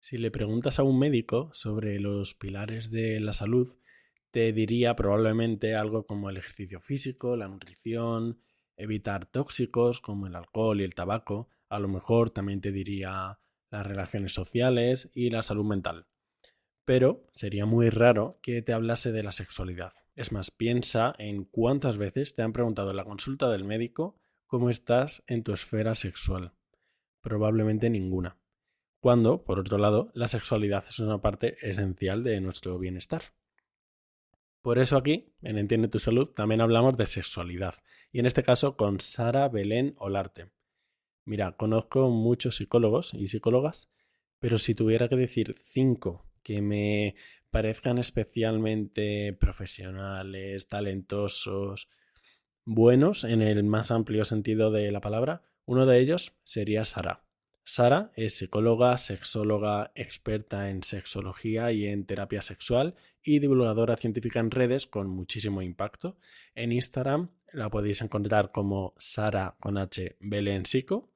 Si le preguntas a un médico sobre los pilares de la salud, te diría probablemente algo como el ejercicio físico, la nutrición, evitar tóxicos como el alcohol y el tabaco. A lo mejor también te diría las relaciones sociales y la salud mental. Pero sería muy raro que te hablase de la sexualidad. Es más, piensa en cuántas veces te han preguntado en la consulta del médico cómo estás en tu esfera sexual. Probablemente ninguna. Cuando, por otro lado, la sexualidad es una parte esencial de nuestro bienestar. Por eso aquí, en Entiende tu Salud, también hablamos de sexualidad, y en este caso con Sara Belén Olarte. Mira, conozco muchos psicólogos y psicólogas, pero si tuviera que decir cinco que me parezcan especialmente profesionales, talentosos, buenos en el más amplio sentido de la palabra, uno de ellos sería Sara. Sara es psicóloga, sexóloga, experta en sexología y en terapia sexual y divulgadora científica en redes con muchísimo impacto. En Instagram la podéis encontrar como Sara con H Belén Psico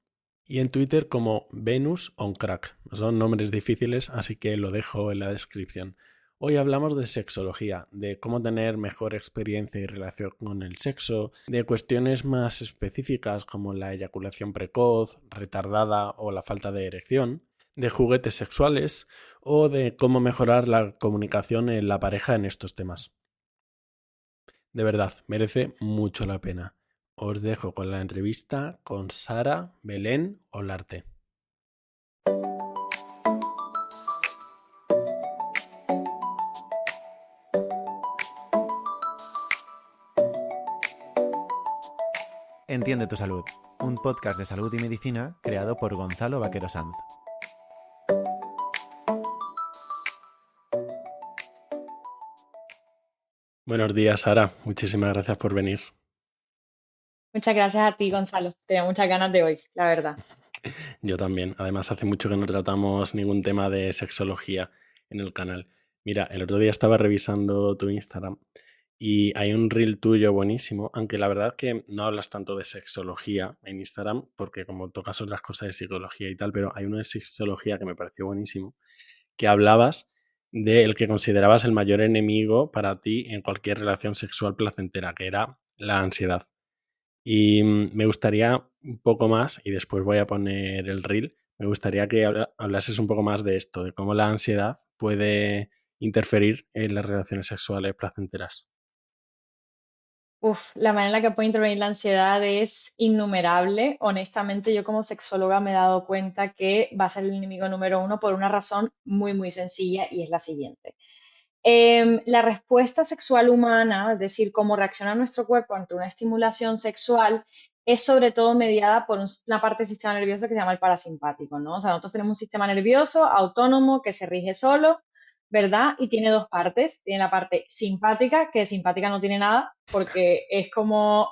y en Twitter como Venus on Crack. Son nombres difíciles, así que lo dejo en la descripción. Hoy hablamos de sexología, de cómo tener mejor experiencia y relación con el sexo, de cuestiones más específicas como la eyaculación precoz, retardada o la falta de erección, de juguetes sexuales o de cómo mejorar la comunicación en la pareja en estos temas. De verdad, merece mucho la pena. Os dejo con la entrevista con Sara Belén Olarte. Entiende tu salud, un podcast de salud y medicina creado por Gonzalo Vaquero Sanz. Buenos días, Sara. Muchísimas gracias por venir. Muchas gracias a ti, Gonzalo. Tenía muchas ganas de hoy, la verdad. Yo también. Además, hace mucho que no tratamos ningún tema de sexología en el canal. Mira, el otro día estaba revisando tu Instagram y hay un reel tuyo buenísimo, aunque la verdad que no hablas tanto de sexología en Instagram, porque como tocas otras cosas de psicología y tal, pero hay uno de sexología que me pareció buenísimo, que hablabas del que considerabas el mayor enemigo para ti en cualquier relación sexual placentera, que era la ansiedad. Y me gustaría un poco más, y después voy a poner el reel, me gustaría que hablases un poco más de esto, de cómo la ansiedad puede interferir en las relaciones sexuales placenteras. Uf, la manera en la que puede intervenir la ansiedad es innumerable. Honestamente, yo como sexóloga me he dado cuenta que va a ser el enemigo número uno por una razón muy, muy sencilla y es la siguiente. La respuesta sexual humana, es decir, cómo reacciona nuestro cuerpo ante una estimulación sexual, es sobre todo mediada por una parte del sistema nervioso que se llama el parasimpático, ¿no? O sea, nosotros tenemos un sistema nervioso autónomo que se rige solo, ¿verdad? Y tiene dos partes. Tiene la parte simpática, que de simpática no tiene nada, porque es como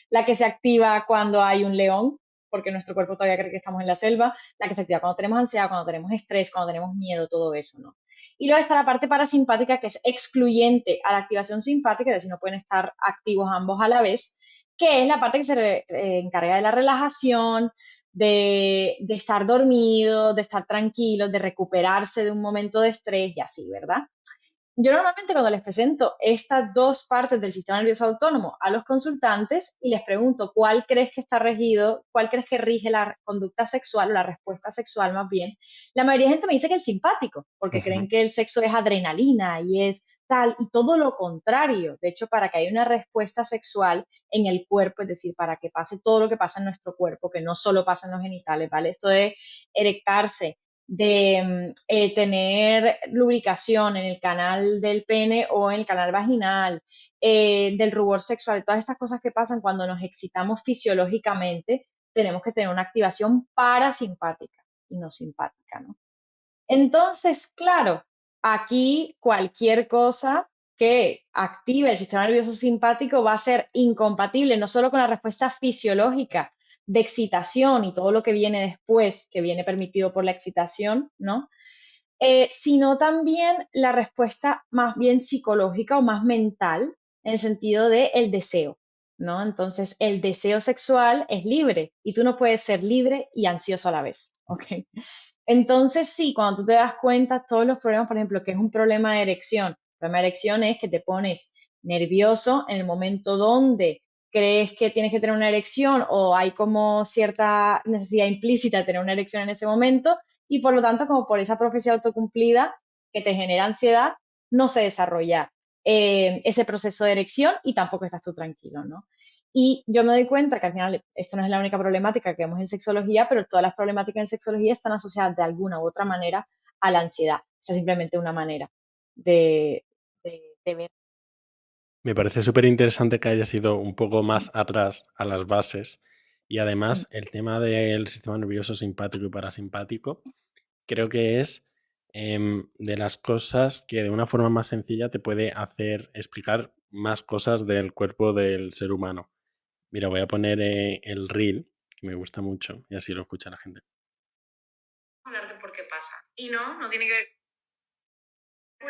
la que se activa cuando hay un león, porque nuestro cuerpo todavía cree que estamos en la selva, la que se activa cuando tenemos ansiedad, cuando tenemos estrés, cuando tenemos miedo, todo eso, ¿no? Y luego está la parte parasimpática, que es excluyente a la activación simpática, es decir, no pueden estar activos ambos a la vez, que es la parte que se encarga de la relajación, de estar dormido, de estar tranquilo, de recuperarse de un momento de estrés y así, ¿verdad? Yo normalmente cuando les presento estas dos partes del sistema nervioso autónomo a los consultantes y les pregunto cuál crees que está regido, cuál crees que rige la conducta sexual o la respuesta sexual más bien, la mayoría de gente me dice que el simpático, porque creen Ujú. que el sexo es adrenalina y es tal, y todo lo contrario. De hecho, para que haya una respuesta sexual en el cuerpo, es decir, para que pase todo lo que pasa en nuestro cuerpo, que no solo pasa en los genitales, ¿vale? Esto de erectarse, de tener lubricación en el canal del pene o en el canal vaginal, del rubor sexual, todas estas cosas que pasan cuando nos excitamos fisiológicamente, tenemos que tener una activación parasimpática y no simpática, ¿no? Entonces, claro, aquí cualquier cosa que active el sistema nervioso simpático va a ser incompatible no solo con la respuesta fisiológica de excitación y todo lo que viene después, que viene permitido por la excitación, ¿no? Sino también la respuesta más bien psicológica o más mental, en el sentido de el deseo, ¿no? Entonces, el deseo sexual es libre y tú no puedes ser libre y ansioso a la vez, ¿ok? Entonces, sí, cuando tú te das cuenta, todos los problemas, por ejemplo, que es un problema de erección. El problema de erección es que te pones nervioso en el momento donde crees que tienes que tener una erección o hay como cierta necesidad implícita de tener una erección en ese momento y por lo tanto, como por esa profecía autocumplida que te genera ansiedad, no se desarrolla ese proceso de erección y tampoco estás tú tranquilo, ¿no? Y yo me doy cuenta que al final esto no es la única problemática que vemos en sexología, pero todas las problemáticas en sexología están asociadas de alguna u otra manera a la ansiedad. O sea, simplemente una manera de, de ver. Me parece súper interesante que hayas ido un poco más atrás a las bases y Mm. además el tema del sistema nervioso simpático y parasimpático creo que es de las cosas que de una forma más sencilla te puede hacer explicar más cosas del cuerpo del ser humano. Mira, voy a poner el reel, que me gusta mucho, y así lo escucha la gente. Hablar de por qué pasa. Y no tiene que ver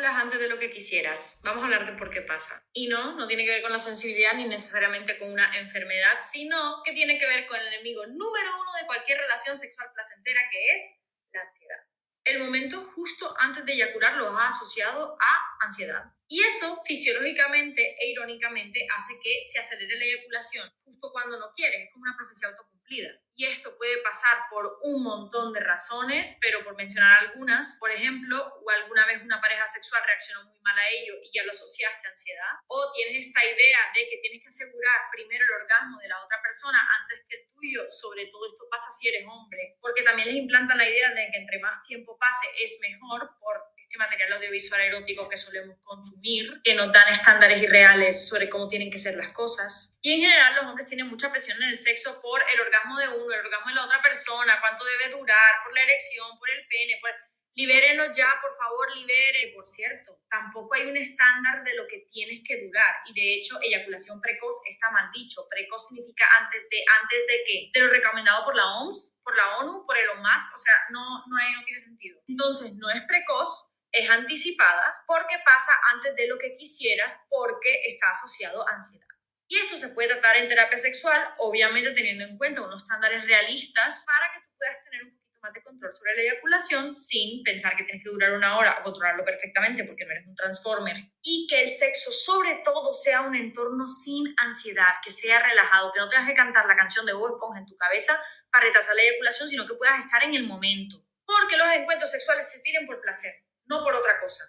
antes de lo que quisieras. Vamos a hablar de por qué pasa. Y no tiene que ver con la sensibilidad ni necesariamente con una enfermedad, sino que tiene que ver con el enemigo número uno de cualquier relación sexual placentera, que es la ansiedad. El momento justo antes de eyacular lo has asociado a ansiedad. Y eso, fisiológicamente e irónicamente, hace que se acelere la eyaculación justo cuando no quieres. Es como una profecía autocumplida. Y esto puede pasar por un montón de razones, pero por mencionar algunas, por ejemplo, o alguna vez una pareja sexual reaccionó muy mal a ello y ya lo asociaste a ansiedad, o tienes esta idea de que tienes que asegurar primero el orgasmo de la otra persona antes que el tuyo. Sobre todo esto pasa si eres hombre, porque también les implantan la idea de que entre más tiempo pase es mejor por este material audiovisual erótico que solemos consumir, que nos dan estándares irreales sobre cómo tienen que ser las cosas. Y en general los hombres tienen mucha presión en el sexo por el orgasmo de uno, el orgasmo de la otra persona, cuánto debe durar, por la erección, por el pene, por... Libérenos ya, por favor, libere. Por cierto, tampoco hay un estándar de lo que tienes que durar. Y de hecho, eyaculación precoz está mal dicho. Precoz significa antes de qué? De lo recomendado por la OMS, por la ONU, por Elon Musk. O sea, no tiene sentido. Entonces, no es precoz, es anticipada, porque pasa antes de lo que quisieras, porque está asociado a ansiedad. Y esto se puede tratar en terapia sexual, obviamente teniendo en cuenta unos estándares realistas para que tú puedas tener un poquito más de control sobre la eyaculación sin pensar que tienes que durar una hora o controlarlo perfectamente porque no eres un transformer. Y que el sexo sobre todo sea un entorno sin ansiedad, que sea relajado, que no tengas que cantar la canción de Bob Esponja en tu cabeza para retrasar la eyaculación, sino que puedas estar en el momento. Porque los encuentros sexuales se tienen por placer, no por otra cosa.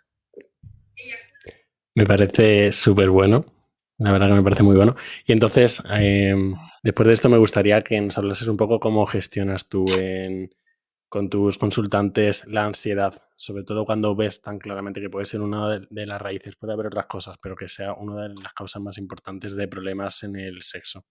Me parece súper bueno. La verdad que me parece muy bueno. Y entonces, después de esto, me gustaría que nos hablases un poco cómo gestionas tú con tus consultantes la ansiedad, sobre todo cuando ves tan claramente que puede ser una de las raíces, puede haber otras cosas, pero que sea una de las causas más importantes de problemas en el sexo.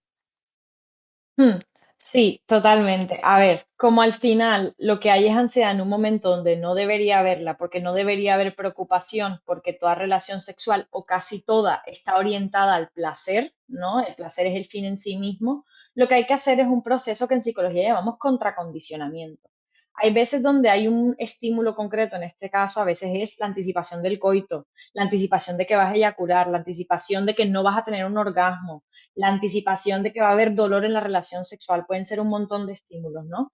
Hmm, sí, totalmente. A ver, como al final lo que hay es ansiedad en un momento donde no debería haberla, porque no debería haber preocupación, porque toda relación sexual o casi toda está orientada al placer, ¿no? El placer es el fin en sí mismo. Lo que hay que hacer es un proceso que en psicología llamamos contracondicionamiento. Hay veces donde hay un estímulo concreto, en este caso a veces es la anticipación del coito, la anticipación de que vas a eyacular, la anticipación de que no vas a tener un orgasmo, la anticipación de que va a haber dolor en la relación sexual, pueden ser un montón de estímulos, ¿no?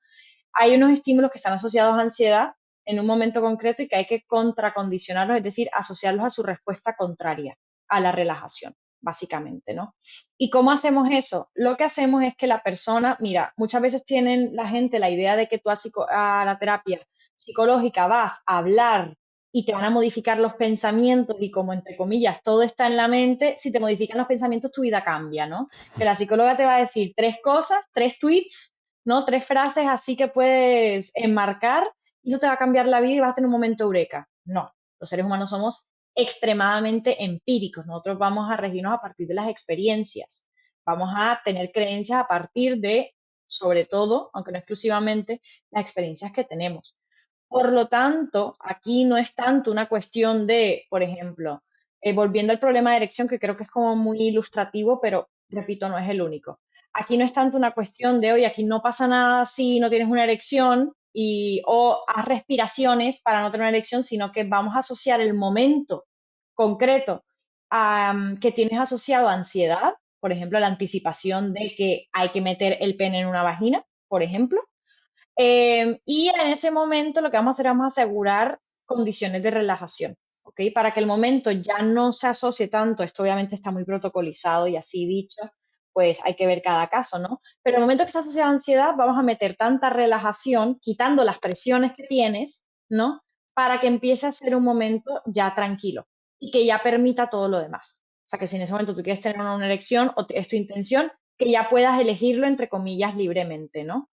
Hay unos estímulos que están asociados a ansiedad en un momento concreto y que hay que contracondicionarlos, es decir, asociarlos a su respuesta contraria, a la relajación, básicamente, ¿no? ¿Y cómo hacemos eso? Lo que hacemos es que la persona, mira, muchas veces tienen la gente la idea de que tú a la terapia psicológica vas a hablar y te van a modificar los pensamientos y como entre comillas todo está en la mente, si te modifican los pensamientos tu vida cambia, ¿no? Que la psicóloga te va a decir tres cosas, tres tweets, ¿no? Tres frases así que puedes enmarcar y eso te va a cambiar la vida y vas a tener un momento eureka. No, los seres humanos somos extremadamente empíricos, nosotros vamos a regirnos a partir de las experiencias, vamos a tener creencias a partir de, sobre todo, aunque no exclusivamente, las experiencias que tenemos. Por lo tanto, aquí no es tanto una cuestión de, por ejemplo, volviendo al problema de erección, que creo que es como muy ilustrativo, pero repito, no es el único. Aquí no es tanto una cuestión de, oye, aquí no pasa nada si no tienes una erección o haz respiraciones para no tener una erección, sino que vamos a asociar el momento concreto que tienes asociado a ansiedad, por ejemplo, la anticipación de que hay que meter el pene en una vagina, por ejemplo, Y en ese momento lo que vamos a hacer, vamos a asegurar condiciones de relajación, ¿ok? Para que el momento ya no se asocie tanto, esto obviamente está muy protocolizado y así dicho, pues hay que ver cada caso, ¿no? Pero el momento que está asociado a ansiedad, vamos a meter tanta relajación, quitando las presiones que tienes, ¿no? Para que empiece a ser un momento ya tranquilo y que ya permita todo lo demás. O sea, que si en ese momento tú quieres tener una erección o es tu intención, que ya puedas elegirlo entre comillas libremente, ¿no?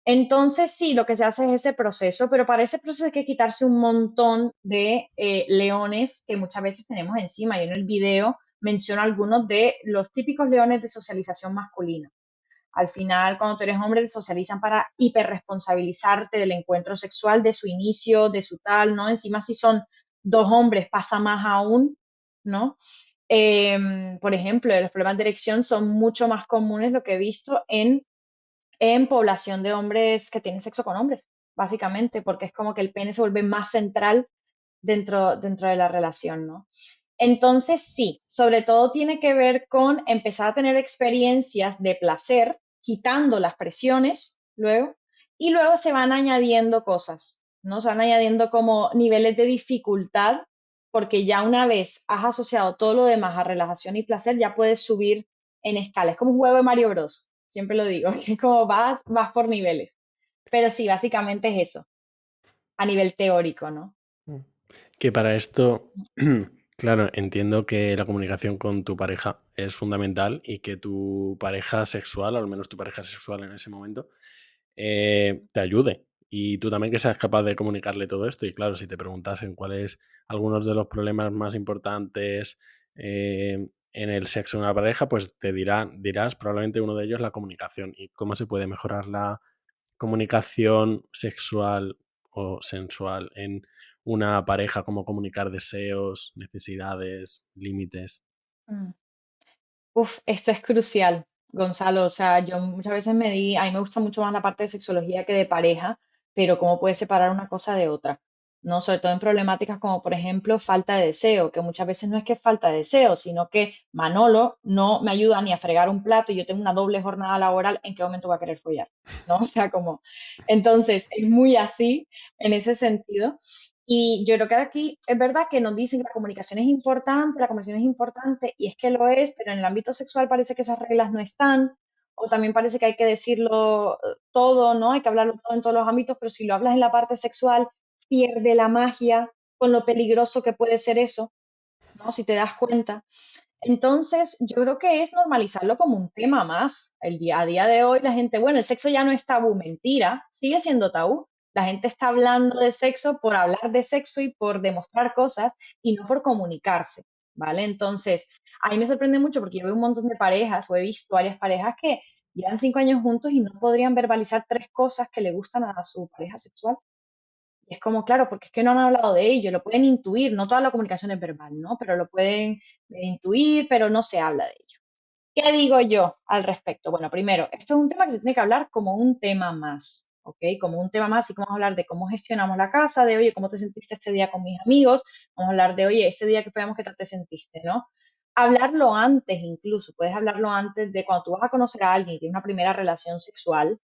Entonces, sí, lo que se hace es ese proceso, pero para ese proceso hay que quitarse un montón de leones que muchas veces tenemos encima. Yo en el video menciono algunos de los típicos leones de socialización masculina. Al final, cuando tú eres hombre, te socializan para hiperresponsabilizarte del encuentro sexual, de su inicio, de su tal, ¿no? Encima, si son dos hombres, pasa más aún, ¿no? Por ejemplo, los problemas de erección son mucho más comunes, lo que he visto en población de hombres que tienen sexo con hombres, básicamente, porque es como que el pene se vuelve más central dentro de la relación, ¿no? Entonces, sí, sobre todo tiene que ver con empezar a tener experiencias de placer, quitando las presiones luego, y luego se van añadiendo cosas, ¿no? Se van añadiendo como niveles de dificultad, porque ya una vez has asociado todo lo demás a relajación y placer, ya puedes subir en escala. Es como un juego de Mario Bros. Siempre lo digo, que es como vas por niveles. Pero sí, básicamente es eso, a nivel teórico, ¿no? Que para esto, claro, entiendo que la comunicación con tu pareja es fundamental y que tu pareja sexual, o al menos tu pareja sexual en ese momento, te ayude. Y tú también que seas capaz de comunicarle todo esto. Y claro, si te preguntasen cuáles algunos de los problemas más importantes en el sexo de una pareja, pues dirás probablemente uno de ellos la comunicación y cómo se puede mejorar la comunicación sexual o sensual en una pareja, cómo comunicar deseos, necesidades, límites. Mm. Uf, esto es crucial, Gonzalo. O sea, yo muchas veces a mí me gusta mucho más la parte de sexología que de pareja, pero ¿cómo puedes separar una cosa de otra? ¿No? Sobre todo en problemáticas como, por ejemplo, falta de deseo, que muchas veces no es que es falta de deseo, sino que Manolo no me ayuda ni a fregar un plato y yo tengo una doble jornada laboral, ¿en qué momento va a querer follar? ¿No? O sea, como, entonces, es muy así en ese sentido. Y yo creo que aquí es verdad que nos dicen que la conversación es importante, y es que lo es, pero en el ámbito sexual parece que esas reglas no están, o también parece que hay que decirlo todo, ¿no? Hay que hablarlo todo en todos los ámbitos, pero si lo hablas en la parte sexual, pierde la magia con lo peligroso que puede ser eso, ¿no? Si te das cuenta. Entonces, yo creo que es normalizarlo como un tema más. A día de hoy la gente, bueno, el sexo ya no es tabú, mentira, sigue siendo tabú. La gente está hablando de sexo por hablar de sexo y por demostrar cosas y no por comunicarse, ¿vale? Entonces, a mí me sorprende mucho porque yo veo un montón de parejas o he visto varias parejas que llevan 5 años juntos y no podrían verbalizar 3 cosas que le gustan a su pareja sexual. Y es como, claro, porque es que no han hablado de ello, lo pueden intuir, no toda la comunicación es verbal, ¿no? Pero lo pueden intuir, pero no se habla de ello. ¿Qué digo yo al respecto? Bueno, primero, esto es un tema que se tiene que hablar como un tema más, ¿ok? Como un tema más, así que vamos a hablar de cómo gestionamos la casa, de, oye, ¿cómo te sentiste este día con mis amigos? Vamos a hablar de, oye, este día que fuimos, ¿qué tal te sentiste, no? Hablarlo antes incluso, puedes hablarlo antes de cuando tú vas a conocer a alguien y tienes una primera relación sexual,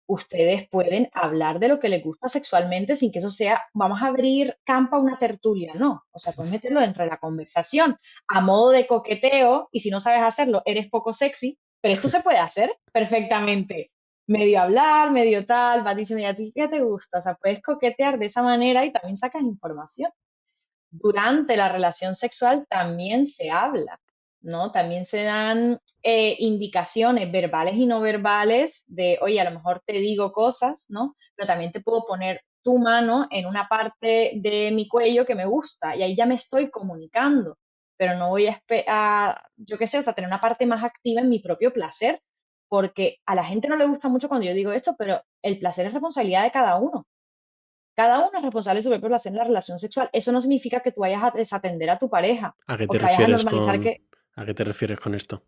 ustedes pueden hablar de lo que les gusta sexualmente sin que eso sea, vamos a abrir campo a una tertulia, no. O sea, puedes meterlo dentro de la conversación a modo de coqueteo y si no sabes hacerlo, eres poco sexy, pero esto se puede hacer perfectamente. Medio hablar, medio tal, vas diciendo, ¿y a ti qué te gusta? O sea, puedes coquetear de esa manera y también sacas información. Durante la relación sexual también se habla, ¿no? También se dan indicaciones verbales y no verbales de, oye, a lo mejor te digo cosas, ¿no? Pero también te puedo poner tu mano en una parte de mi cuello que me gusta y ahí ya me estoy comunicando, pero no voy yo qué sé, o sea, tener una parte más activa en mi propio placer, porque a la gente no le gusta mucho cuando yo digo esto, pero el placer es responsabilidad de cada uno. Cada uno es responsable de su propio placer en la relación sexual. Eso no significa que tú vayas a desatender a tu pareja ¿A qué o te que vayas a refieres normalizar a qué te refieres con esto?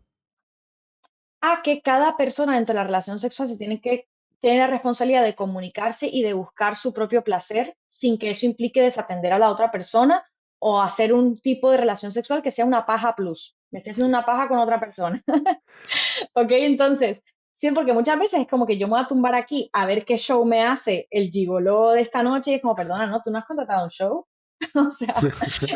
que cada persona dentro de la relación sexual se tiene que tener la responsabilidad de comunicarse y de buscar su propio placer sin que eso implique desatender a la otra persona o hacer un tipo de relación sexual que sea una paja plus. Me estoy haciendo una paja con otra persona. ¿Ok? Entonces, Sí, porque muchas veces es como que yo me voy a tumbar aquí a ver qué show me hace el gigoló de esta noche y es como, perdona, ¿no? ¿Tú no has contratado un show? O sea,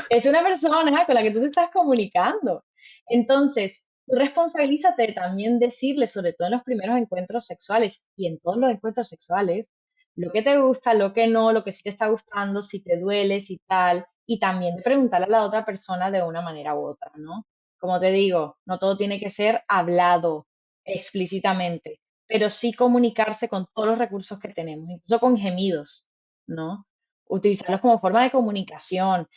es una persona con la que tú te estás comunicando. Entonces, tú responsabilízate también decirle, sobre todo en los primeros encuentros sexuales y en todos los encuentros sexuales, lo que te gusta, lo que no, lo que sí te está gustando, si te duele, si tal, y también de preguntarle a la otra persona de una manera u otra, ¿no? Como te digo, no todo tiene que ser hablado explícitamente, pero sí comunicarse con todos los recursos que tenemos, incluso con gemidos, ¿no? Utilizarlos como forma de comunicación,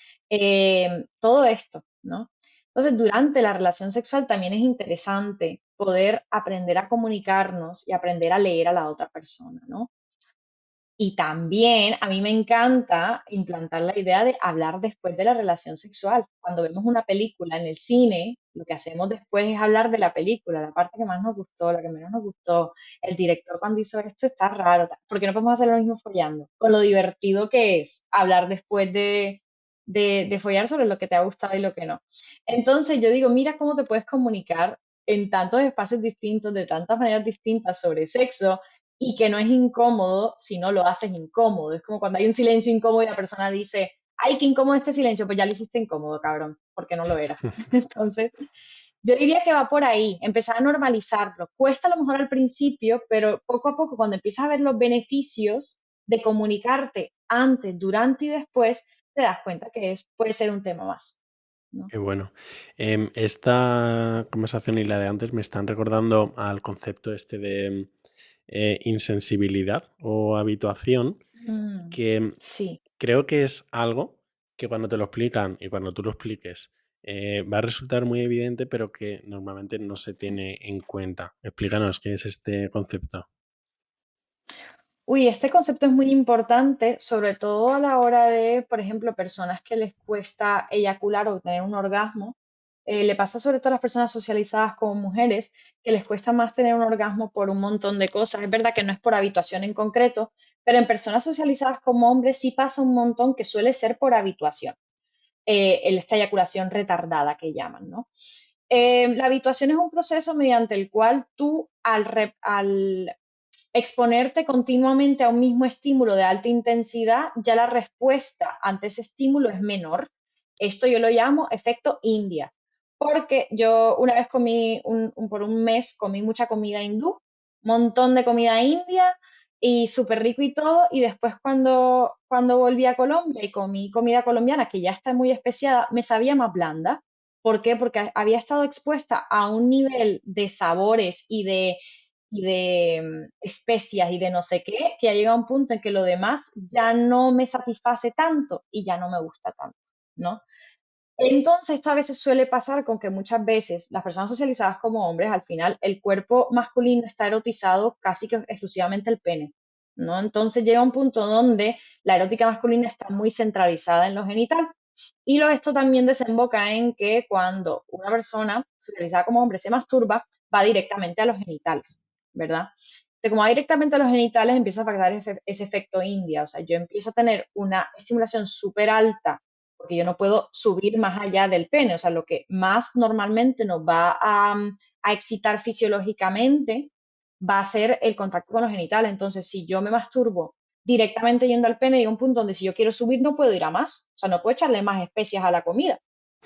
todo esto, ¿no? Entonces, durante la relación sexual también es interesante poder aprender a comunicarnos y aprender a leer a la otra persona, ¿no? Y también a mí me encanta implantar la idea de hablar después de la relación sexual. Cuando vemos una película en el cine, lo que hacemos después es hablar de la película, la parte que más nos gustó, la que menos nos gustó. El director cuando hizo esto está raro. ¿Por qué no podemos hacer lo mismo follando? Con lo divertido que es hablar después de follar sobre lo que te ha gustado y lo que no. Entonces yo digo, mira cómo te puedes comunicar en tantos espacios distintos, de tantas maneras distintas sobre sexo y que no es incómodo si no lo haces incómodo. Es como cuando hay un silencio incómodo y la persona dice, ay, qué incómodo este silencio, pues ya lo hiciste incómodo, cabrón, porque no lo era. Entonces, yo diría que va por ahí, empezar a normalizarlo. Cuesta a lo mejor al principio, pero poco a poco, cuando empiezas a ver los beneficios de comunicarte antes, durante y después, te das cuenta que puede ser un tema más, ¿no? Qué bueno. Esta conversación y la de antes me están recordando al concepto este de insensibilidad o habituación, Mm, que sí. creo que es algo que cuando te lo explican y cuando tú lo expliques va a resultar muy evidente, pero que normalmente no se tiene en cuenta. Explícanos qué es este concepto. Uy, este concepto es muy importante, sobre todo a la hora de, por ejemplo, personas que les cuesta eyacular o tener un orgasmo. Le pasa sobre todo a las personas socializadas como mujeres, que les cuesta más tener un orgasmo por un montón de cosas. Es verdad que no es por habituación en concreto, pero en personas socializadas como hombres sí pasa un montón que suele ser por habituación, esta eyaculación retardada que llaman, ¿no? La habituación es un proceso mediante el cual tú, al exponerte continuamente a un mismo estímulo de alta intensidad, ya la respuesta ante ese estímulo es menor. Esto yo lo llamo efecto India, porque yo una vez comí, por un mes comí mucha comida hindú, montón de comida india y súper rico y todo, y después cuando volví a Colombia y comí comida colombiana, que ya está muy especiada, me sabía más blanda. ¿Por qué? Porque había estado expuesta a un nivel de sabores y de especias y de no sé qué, que ya llega un punto en que lo demás ya no me satisface tanto y ya no me gusta tanto, ¿no? Entonces, esto a veces suele pasar con que muchas veces las personas socializadas como hombres, al final, el cuerpo masculino está erotizado casi que exclusivamente el pene, ¿no? Entonces llega un punto donde la erótica masculina está muy centralizada en lo genital. Y esto también desemboca en que cuando una persona socializada como hombre se masturba, va directamente a los genitales, ¿verdad? Entonces, como va directamente a los genitales, empieza a afectar ese efecto India. O sea, yo empiezo a tener una estimulación súper alta porque yo no puedo subir más allá del pene. O sea, lo que más normalmente nos va a excitar fisiológicamente va a ser el contacto con los genitales. Entonces, si yo me masturbo directamente yendo al pene, llega un punto donde si yo quiero subir no puedo ir a más. O sea, no puedo echarle más especias a la comida.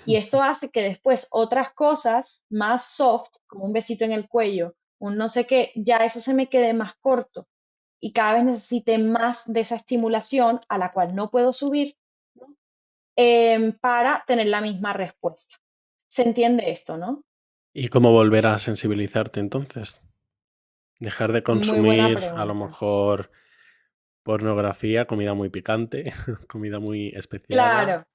Y esto hace que después otras cosas más soft, como un besito en el cuello, un no sé qué, ya eso se me quede más corto y cada vez necesite más de esa estimulación a la cual no puedo subir, ¿no? Para tener la misma respuesta. ¿Se entiende esto, no? ¿Y cómo volver a sensibilizarte entonces? Dejar de Muy buena consumir a lo pregunta. mejor pornografía, comida muy picante, comida muy especiada. Claro,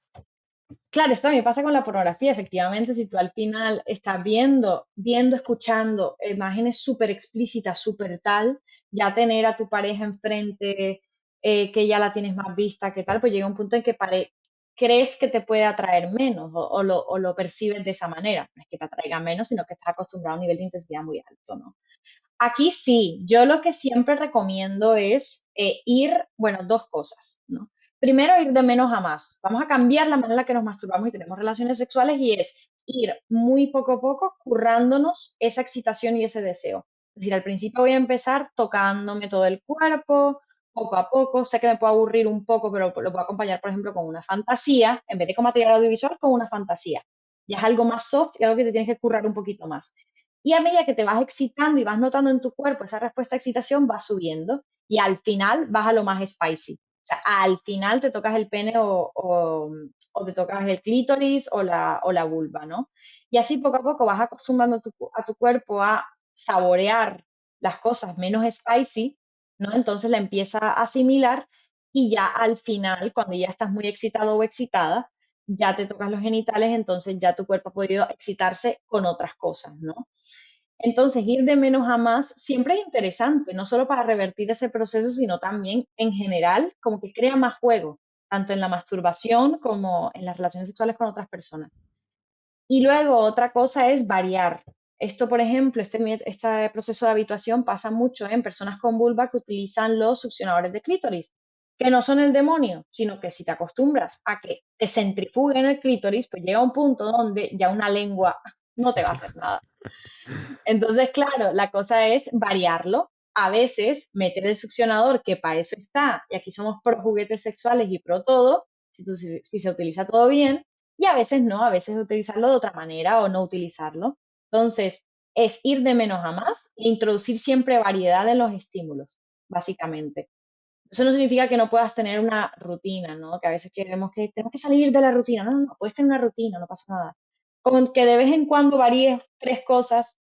claro, esto también pasa con la pornografía, efectivamente, si tú al final estás viendo, escuchando imágenes súper explícitas, súper tal, ya tener a tu pareja enfrente, que ya la tienes más vista, que tal, pues llega un punto en que crees que te puede atraer menos o lo percibes de esa manera. No es que te atraiga menos, sino que estás acostumbrado a un nivel de intensidad muy alto, ¿no? Aquí sí, yo lo que siempre recomiendo es bueno, dos cosas, ¿no? Primero, ir de menos a más. Vamos a cambiar la manera en la que nos masturbamos y tenemos relaciones sexuales y es ir muy poco a poco currándonos esa excitación y ese deseo. Es decir, al principio voy a empezar tocándome todo el cuerpo, poco a poco. Sé que me puedo aburrir un poco, pero lo puedo acompañar, por ejemplo, con una fantasía, en vez de con material audiovisual, con una fantasía. Ya es algo más soft y algo que te tienes que currar un poquito más. Y a medida que te vas excitando y vas notando en tu cuerpo esa respuesta a excitación, va subiendo y al final vas a lo más spicy. O sea, al final te tocas el pene o te tocas el clítoris o la vulva, ¿no? Y así poco a poco vas acostumbrando a tu cuerpo a saborear las cosas menos spicy, ¿no? Entonces la empieza a asimilar y ya al final, cuando ya estás muy excitado o excitada, ya te tocas los genitales, entonces ya tu cuerpo ha podido excitarse con otras cosas, ¿no? Entonces, ir de menos a más siempre es interesante, no solo para revertir ese proceso, sino también en general, como que crea más juego, tanto en la masturbación como en las relaciones sexuales con otras personas. Y luego otra cosa es variar. Esto, por ejemplo, este proceso de habituación pasa mucho en personas con vulva que utilizan los succionadores de clítoris, que no son el demonio, sino que si te acostumbras a que te centrifuguen el clítoris, pues llega un punto donde ya una lengua no te va a hacer nada. Entonces, claro, la cosa es variarlo. A veces meter el succionador, que para eso está, y aquí somos pro juguetes sexuales y pro todo, si se utiliza todo bien, y a veces no, a veces utilizarlo de otra manera o no utilizarlo. Entonces, es ir de menos a más e introducir siempre variedad en los estímulos, básicamente. Eso no significa que no puedas tener una rutina, ¿no? Que a veces queremos que tenemos que salir de la rutina. No, no, no, puedes tener una rutina, no pasa nada. Con que de vez en cuando varíes tres cosas,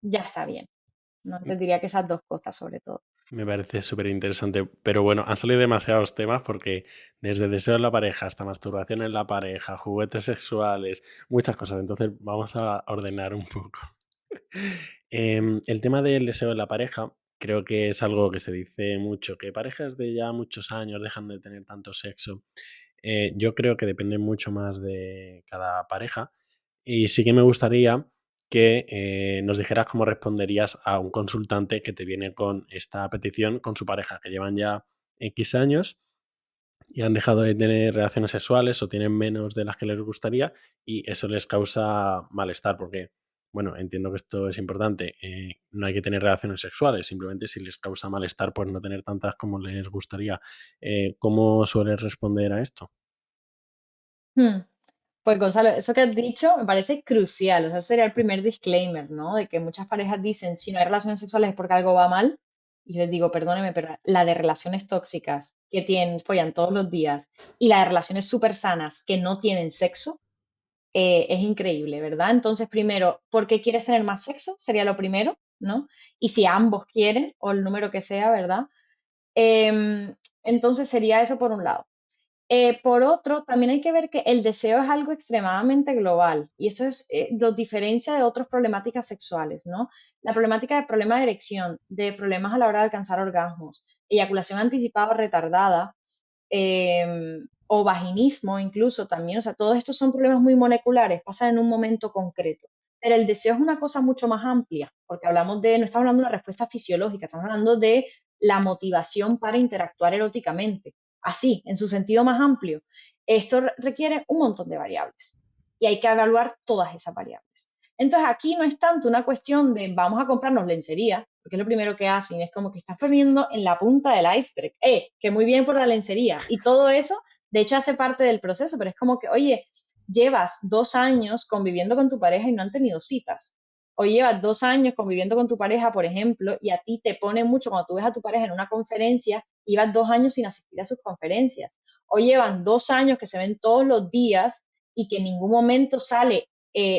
ya está bien. No te diría que esas dos cosas sobre todo. Me parece súper interesante, pero bueno, han salido demasiados temas porque desde deseo en la pareja hasta masturbación en la pareja, juguetes sexuales, muchas cosas. Entonces vamos a ordenar un poco. El tema del deseo en la pareja creo que es algo que se dice mucho, que parejas de ya muchos años dejan de tener tanto sexo. Yo creo que depende mucho más de cada pareja y sí que me gustaría que nos dijeras cómo responderías a un consultante que te viene con esta petición con su pareja, que llevan ya X años y han dejado de tener relaciones sexuales o tienen menos de las que les gustaría y eso les causa malestar porque, bueno, entiendo que esto es importante, no hay que tener relaciones sexuales, simplemente si les causa malestar pues no tener tantas como les gustaría. ¿Cómo sueles responder a esto? Hmm. Pues Gonzalo, eso que has dicho me parece crucial. O sea, sería el primer disclaimer, ¿no? De que muchas parejas dicen, si no hay relaciones sexuales es porque algo va mal. Y les digo, perdóneme, pero la de relaciones tóxicas que tienen, follan todos los días y la de relaciones súper sanas que no tienen sexo, es increíble, ¿verdad? Entonces, primero, ¿por qué quieres tener más sexo? Sería lo primero, ¿no? Y si ambos quieren, o el número que sea, ¿verdad? Entonces sería eso por un lado. Por otro, también hay que ver que el deseo es algo extremadamente global y eso lo diferencia de otras problemáticas sexuales, ¿no? La problemática de problemas de erección, de problemas a la hora de alcanzar orgasmos, eyaculación anticipada o retardada, o vaginismo incluso también, o sea, todos estos son problemas muy moleculares, pasan en un momento concreto. Pero el deseo es una cosa mucho más amplia, porque no estamos hablando de una respuesta fisiológica, estamos hablando de la motivación para interactuar eróticamente. Así, en su sentido más amplio, esto requiere un montón de variables y hay que evaluar todas esas variables. Entonces, aquí no es tanto una cuestión de vamos a comprarnos lencería, porque es lo primero que hacen, es como que estás poniendo en la punta del iceberg, que muy bien por la lencería. Y todo eso, de hecho, hace parte del proceso, pero es como que, oye, llevas 2 años conviviendo con tu pareja y no han tenido citas. O llevas 2 años conviviendo con tu pareja, por ejemplo, y a ti te pone mucho cuando tú ves a tu pareja en una conferencia, y llevas 2 años sin asistir a sus conferencias. O llevan 2 años que se ven todos los días y que en ningún momento sale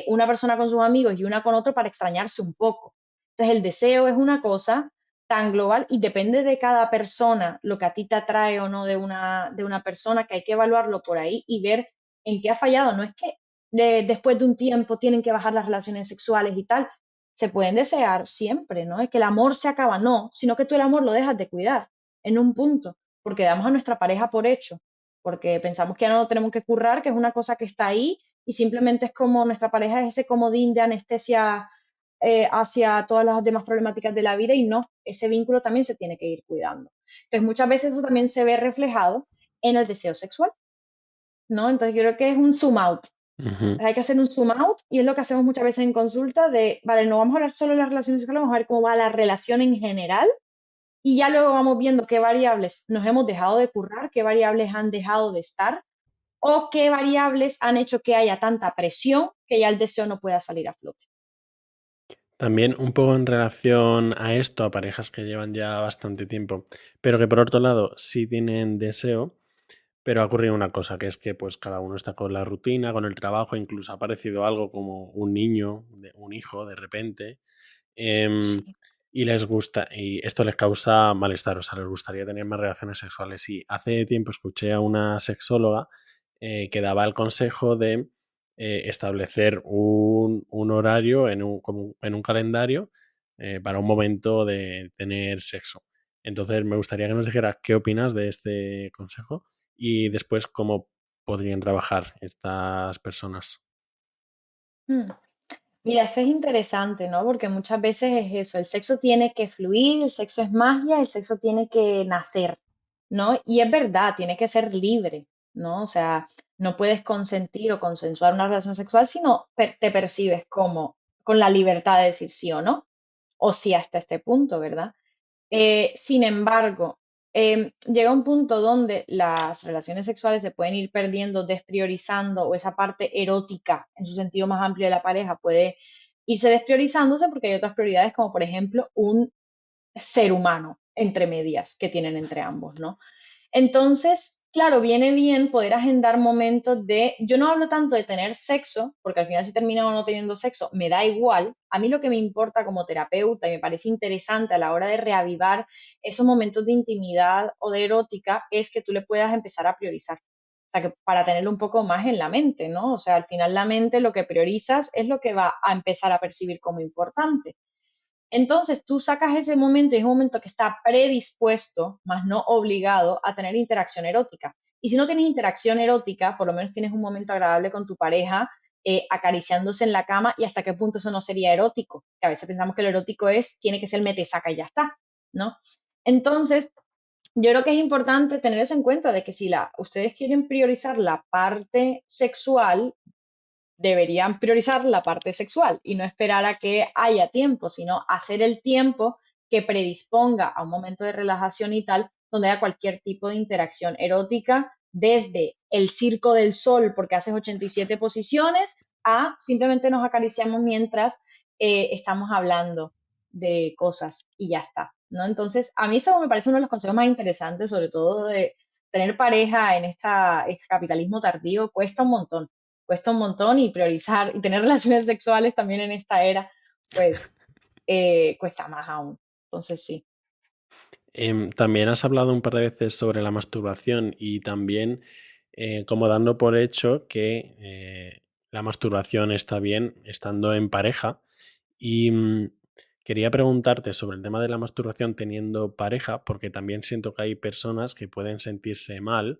una persona con sus amigos y una con otro para extrañarse un poco. Entonces el deseo es una cosa tan global y depende de cada persona lo que a ti te atrae o no de una persona, que hay que evaluarlo por ahí y ver en qué ha fallado. No es que después de un tiempo tienen que bajar las relaciones sexuales y tal. Se pueden desear siempre, ¿no? Es que el amor se acaba, no, sino que tú el amor lo dejas de cuidar en un punto, porque damos a nuestra pareja por hecho, porque pensamos que ya no lo tenemos que currar, que es una cosa que está ahí y simplemente es como nuestra pareja es ese comodín de anestesia hacia todas las demás problemáticas de la vida y no, ese vínculo también se tiene que ir cuidando. Entonces, muchas veces eso también se ve reflejado en el deseo sexual, ¿no? Entonces, yo creo que es un zoom out. Ujú. Hay que hacer un zoom out y es lo que hacemos muchas veces en consulta de, vale, no vamos a hablar solo de las relaciones sexuales, vamos a ver cómo va la relación en general y ya luego vamos viendo qué variables nos hemos dejado de currar, qué variables han dejado de estar o qué variables han hecho que haya tanta presión que ya el deseo no pueda salir a flote. También un poco en relación a esto, a parejas que llevan ya bastante tiempo, pero que por otro lado sí tienen deseo, pero ha ocurrido una cosa, que es que pues cada uno está con la rutina, con el trabajo, incluso ha aparecido algo como un niño, un hijo de repente, em, Sí. y les gusta, y esto les causa malestar, o sea, les gustaría tener más relaciones sexuales. Y hace tiempo escuché a una sexóloga que daba el consejo de establecer un horario en un calendario para un momento de tener sexo. Entonces, me gustaría que nos dijeras qué opinas de este consejo y después cómo podrían trabajar estas personas. Mm. Mira, eso es interesante, ¿no? Porque muchas veces es eso, el sexo tiene que fluir, el sexo es magia, el sexo tiene que nacer, ¿no? Y es verdad, tiene que ser libre, ¿no? O sea, no puedes consentir o consensuar una relación sexual si no te percibes como con la libertad de decir sí o no, o sí hasta este punto, ¿verdad? Sin embargo, llega un punto donde las relaciones sexuales se pueden ir perdiendo, despriorizando, o esa parte erótica en su sentido más amplio de la pareja puede irse despriorizándose porque hay otras prioridades, como por ejemplo un ser humano entre medias que tienen entre ambos, ¿no? Entonces, claro, viene bien poder agendar momentos de, yo no hablo tanto de tener sexo, porque al final si termina o no teniendo sexo, me da igual. A mí lo que me importa como terapeuta y me parece interesante a la hora de reavivar esos momentos de intimidad o de erótica es que tú le puedas empezar a priorizar. O sea, que para tenerlo un poco más en la mente, ¿no? O sea, al final la mente lo que priorizas es lo que va a empezar a percibir como importante. Entonces tú sacas ese momento y es un momento que está predispuesto, más no obligado, a tener interacción erótica. Y si no tienes interacción erótica, por lo menos tienes un momento agradable con tu pareja, acariciándose en la cama y hasta qué punto eso no sería erótico. Que a veces pensamos que lo erótico tiene que ser el mete saca y ya está, ¿no? Entonces, yo creo que es importante tener eso en cuenta de que si ustedes quieren priorizar la parte sexual, deberían priorizar la parte sexual y no esperar a que haya tiempo, sino hacer el tiempo que predisponga a un momento de relajación y tal, donde haya cualquier tipo de interacción erótica, desde el circo del sol, porque haces 87 posiciones, a simplemente nos acariciamos mientras estamos hablando de cosas y ya está, ¿no? Entonces, a mí eso me parece uno de los consejos más interesantes, sobre todo de tener pareja en este capitalismo tardío, cuesta un montón y priorizar y tener relaciones sexuales también en esta era, pues cuesta más aún. Entonces sí. También has hablado un par de veces sobre la masturbación y también como dando por hecho que la masturbación está bien estando en pareja. Y quería preguntarte sobre el tema de la masturbación teniendo pareja, porque también siento que hay personas que pueden sentirse mal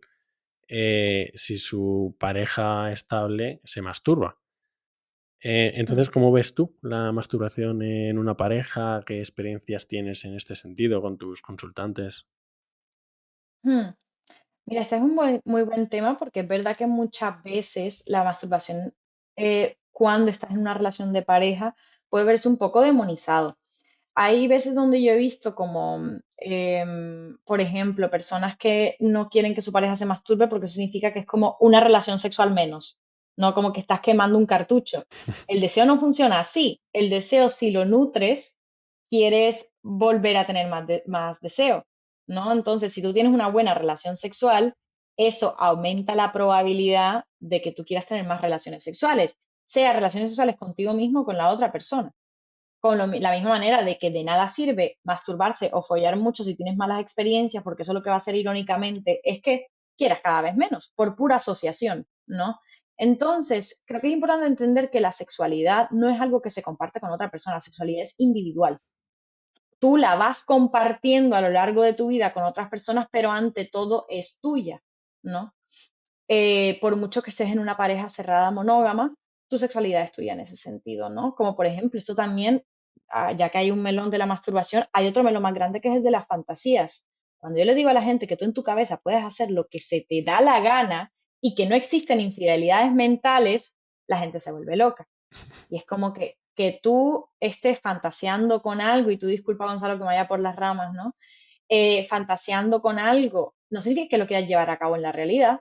si su pareja estable se masturba. Mm. Entonces, ¿cómo ves tú la masturbación en una pareja? ¿Qué experiencias tienes en este sentido con tus consultantes? Hmm. Mira, este es un muy buen tema porque es verdad que muchas veces la masturbación, cuando estás en una relación de pareja, puede verse un poco demonizado. Hay veces donde yo he visto como, por ejemplo, personas que no quieren que su pareja se masturbe porque eso significa que es como una relación sexual menos, no como que estás quemando un cartucho. El deseo no funciona así. El deseo, si lo nutres, quieres volver a tener más deseo, ¿no? Entonces, si tú tienes una buena relación sexual, eso aumenta la probabilidad de que tú quieras tener más relaciones sexuales, sea relaciones sexuales contigo mismo o con la otra persona con la misma manera de que de nada sirve masturbarse o follar mucho si tienes malas experiencias, porque eso lo que va a hacer irónicamente es que quieras cada vez menos, por pura asociación, ¿no? Entonces, creo que es importante entender que la sexualidad no es algo que se comparte con otra persona, la sexualidad es individual. Tú la vas compartiendo a lo largo de tu vida con otras personas, pero ante todo es tuya, ¿no? Por mucho que estés en una pareja cerrada monógama, tu sexualidad es tuya en ese sentido, ¿no? Como por ejemplo, esto también, ya que hay un melón de la masturbación, hay otro melón más grande que es el de las fantasías. Cuando yo le digo a la gente que tú en tu cabeza puedes hacer lo que se te da la gana y que no existen infidelidades mentales, la gente se vuelve loca. Y es como que tú estés fantaseando con algo, y tú disculpa Gonzalo que me vaya por las ramas, ¿no? Fantaseando con algo, no significa que lo quieras llevar a cabo en la realidad,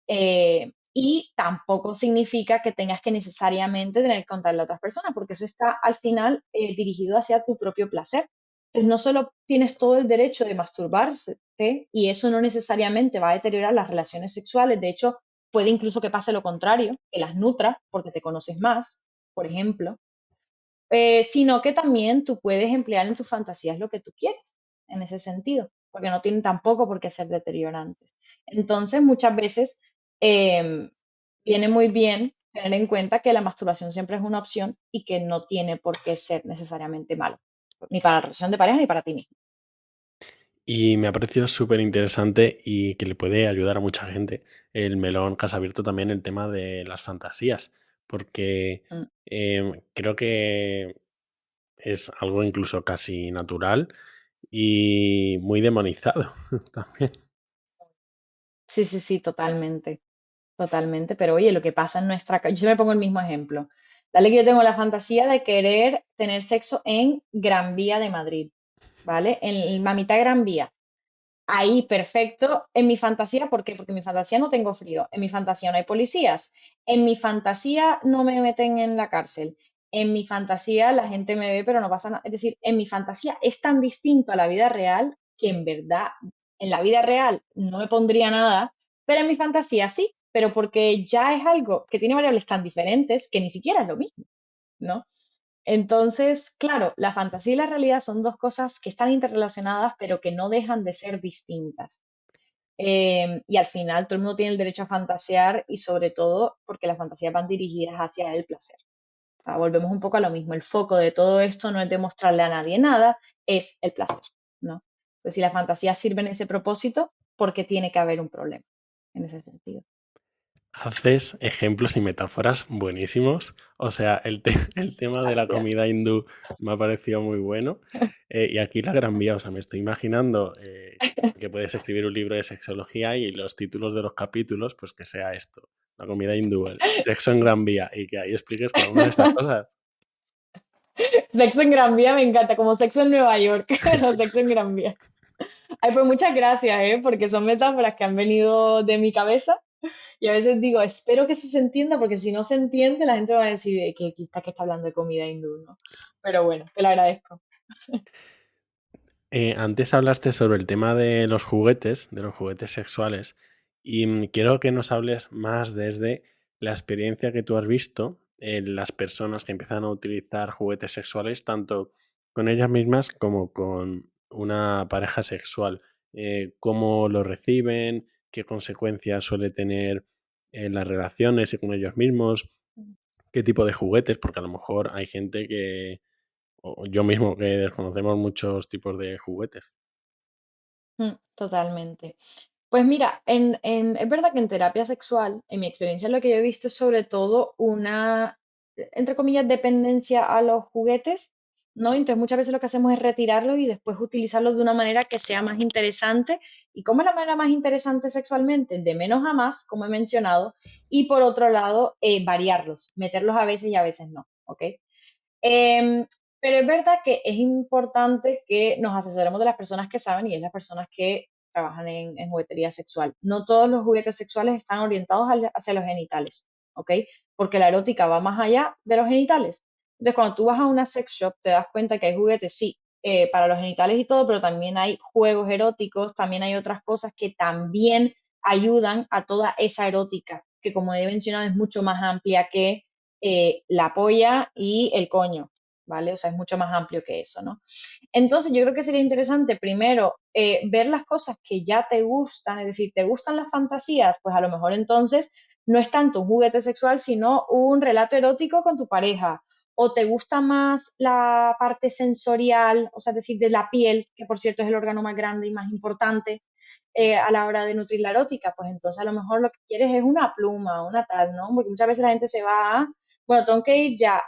y tampoco significa que tengas que necesariamente tener que contarle a otras personas, porque eso está al final dirigido hacia tu propio placer. Entonces, no solo tienes todo el derecho de masturbarse, y eso no necesariamente va a deteriorar las relaciones sexuales, de hecho, puede incluso que pase lo contrario, que las nutra porque te conoces más, por ejemplo, sino que también tú puedes emplear en tus fantasías lo que tú quieres, en ese sentido, porque no tienen tampoco por qué ser deteriorantes. Entonces, muchas veces em, viene muy bien tener en cuenta que la masturbación siempre es una opción y que no tiene por qué ser necesariamente malo, ni para la relación de pareja ni para ti mismo. Y me ha parecido súper interesante y que le puede ayudar a mucha gente el melón que has abierto también el tema de las fantasías, porque Mm. creo que es algo incluso casi natural y muy demonizado también. Sí, sí, sí, totalmente, totalmente. Pero oye, lo que pasa en yo siempre pongo el mismo ejemplo. Dale que yo tengo la fantasía de querer tener sexo en Gran Vía de Madrid, ¿vale? En la mitad Gran Vía. Ahí, perfecto. En mi fantasía, ¿por qué? Porque en mi fantasía no tengo frío. En mi fantasía no hay policías. En mi fantasía no me meten en la cárcel. En mi fantasía la gente me ve, pero no pasa nada. Es decir, en mi fantasía es tan distinto a la vida real que en verdad, en la vida real no me pondría nada, pero en mi fantasía sí, pero porque ya es algo que tiene variables tan diferentes que ni siquiera es lo mismo, ¿no? Entonces, claro, la fantasía y la realidad son dos cosas que están interrelacionadas, pero que no dejan de ser distintas. Y al final todo el mundo tiene el derecho a fantasear, y sobre todo porque las fantasías van dirigidas hacia el placer. O sea, volvemos un poco a lo mismo. El foco de todo esto no es demostrarle a nadie nada, es el placer, ¿no? Entonces, si la fantasía sirve en ese propósito, ¿por qué tiene que haber un problema en ese sentido? Haces ejemplos y metáforas buenísimos. O sea, el tema de la Gracias. comida hindú me ha parecido muy bueno. Y aquí la Gran Vía, o sea, me estoy imaginando que puedes escribir un libro de sexología y los títulos de los capítulos, pues que sea esto, la comida hindú, el sexo en Gran Vía, y que ahí expliques cada una de estas cosas. Sexo en Gran Vía me encanta, como sexo en Nueva York, no sexo en Gran Vía. Ay, pues muchas gracias, porque son metáforas que han venido de mi cabeza, y a veces digo, espero que eso se entienda, porque si no se entiende, la gente va a decir que está hablando de comida hindú, ¿no? Pero bueno, te lo agradezco. Antes hablaste sobre el tema de los juguetes sexuales, y quiero que nos hables más desde la experiencia que tú has visto en las personas que empiezan a utilizar juguetes sexuales, tanto con ellas mismas como con una pareja sexual. ¿Cómo lo reciben? ¿Qué consecuencias suele tener en las relaciones y con ellos mismos? ¿Qué tipo de juguetes? Porque a lo mejor hay gente que, o yo mismo, que desconocemos muchos tipos de juguetes. Totalmente. Pues mira, es verdad que en terapia sexual, en mi experiencia, lo que yo he visto es sobre todo una, entre comillas, dependencia a los juguetes, ¿no? Entonces muchas veces lo que hacemos es retirarlos y después utilizarlos de una manera que sea más interesante. ¿Y cómo es la manera más interesante sexualmente? De menos a más, como he mencionado, y por otro lado, variarlos, meterlos a veces y a veces no, ¿ok? Em, pero es verdad que es importante que nos asesoremos de las personas que saben, y es las personas que trabajan en juguetería sexual. No todos los juguetes sexuales están orientados hacia los genitales, ¿ok? Porque la erótica va más allá de los genitales. Entonces, cuando tú vas a una sex shop, te das cuenta que hay juguetes, sí, para los genitales y todo, pero también hay juegos eróticos, también hay otras cosas que también ayudan a toda esa erótica, que como he mencionado es mucho más amplia que la polla y el coño, ¿vale? O sea, es mucho más amplio que eso, ¿no? Entonces, yo creo que sería interesante primero ver las cosas que ya te gustan, es decir, ¿te gustan las fantasías? Pues a lo mejor entonces no es tanto un juguete sexual, sino un relato erótico con tu pareja. O te gusta más la parte sensorial, o sea, es decir, de la piel, que por cierto es el órgano más grande y más importante a la hora de nutrir la erótica, pues entonces a lo mejor lo que quieres es una pluma, una tal, ¿no? Porque muchas veces la gente se va a, bueno, tengo que ir ya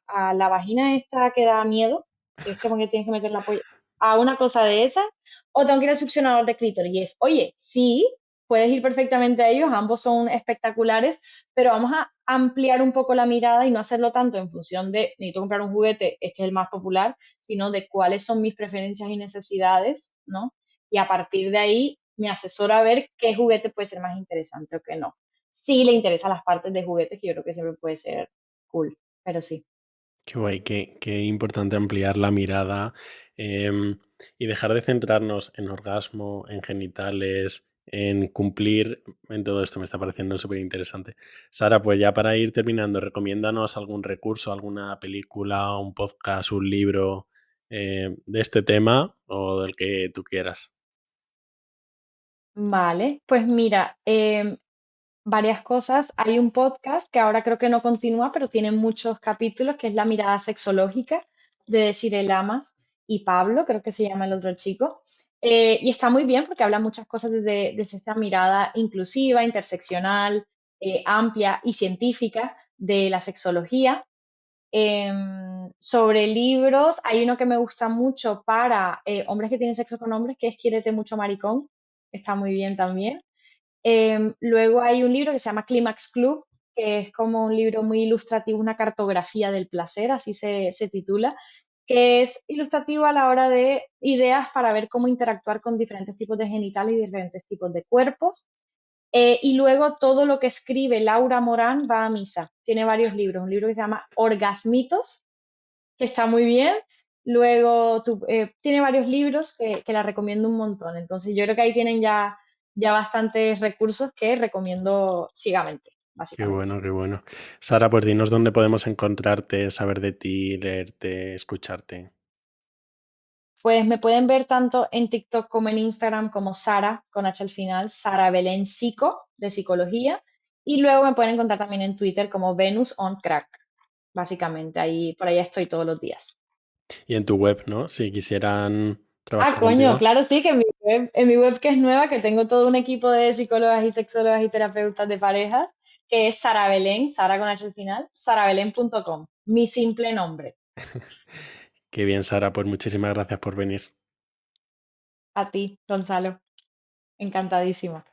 a la vagina esta que da miedo, que es como que tienes que meter la polla, a una cosa de esas, o tengo que ir al succionador de clítoris. Y es, oye, sí, puedes ir perfectamente a ellos, ambos son espectaculares, pero vamos a ampliar un poco la mirada y no hacerlo tanto en función de necesito comprar un juguete, este es el más popular, sino de cuáles son mis preferencias y necesidades, ¿no? Y a partir de ahí me asesoro a ver qué juguete puede ser más interesante o qué no. Sí le interesan las partes de juguetes, que yo creo que siempre puede ser cool, pero sí. Qué guay, qué importante ampliar la mirada em, y dejar de centrarnos en orgasmo, en genitales, en cumplir, en todo esto me está pareciendo súper interesante. Sara, pues ya para ir terminando, recomiéndanos algún recurso, alguna película, un podcast, un libro de este tema o del que tú quieras. Vale, pues mira, varias cosas. Hay un podcast que ahora creo que no continúa, pero tiene muchos capítulos, que es La mirada sexológica de Desiree Lamas y Pablo, creo que se llama el otro chico. Y está muy bien porque habla muchas cosas desde esta mirada inclusiva, interseccional, amplia y científica de la sexología. Sobre libros, hay uno que me gusta mucho para hombres que tienen sexo con hombres, que es Quiérete mucho, maricón. Está muy bien también. Luego hay un libro que se llama Clímax Club, que es como un libro muy ilustrativo, una cartografía del placer, así se titula, que es ilustrativo a la hora de ideas para ver cómo interactuar con diferentes tipos de genitales y diferentes tipos de cuerpos. Y luego todo lo que escribe Laura Morán va a misa. Tiene varios libros. Un libro que se llama Orgasmitos, que está muy bien. Luego tiene varios libros que la recomiendo un montón. Entonces yo creo que ahí tienen ya bastantes recursos que recomiendo ciegamente, Qué básicamente. bueno, qué bueno. Sara, pues dinos dónde podemos encontrarte, saber de ti, leerte, escucharte. Pues me pueden ver tanto en TikTok como en Instagram como Sara, con H al final, Sara Belén Psico, de psicología. Y luego me pueden encontrar también en Twitter como Venus on Crack, básicamente. Ahí, por ahí estoy todos los días. Y en tu web, ¿no? Si quisieran Ah, trabajar coño, contigo. claro, sí, que en mi web que es nueva, que tengo todo un equipo de psicólogas y sexólogas y terapeutas de parejas, que es Sara Belén, Sara con H al final, sarabelén.com, mi simple nombre. Qué bien, Sara, pues muchísimas gracias por venir. A ti, Gonzalo, encantadísima.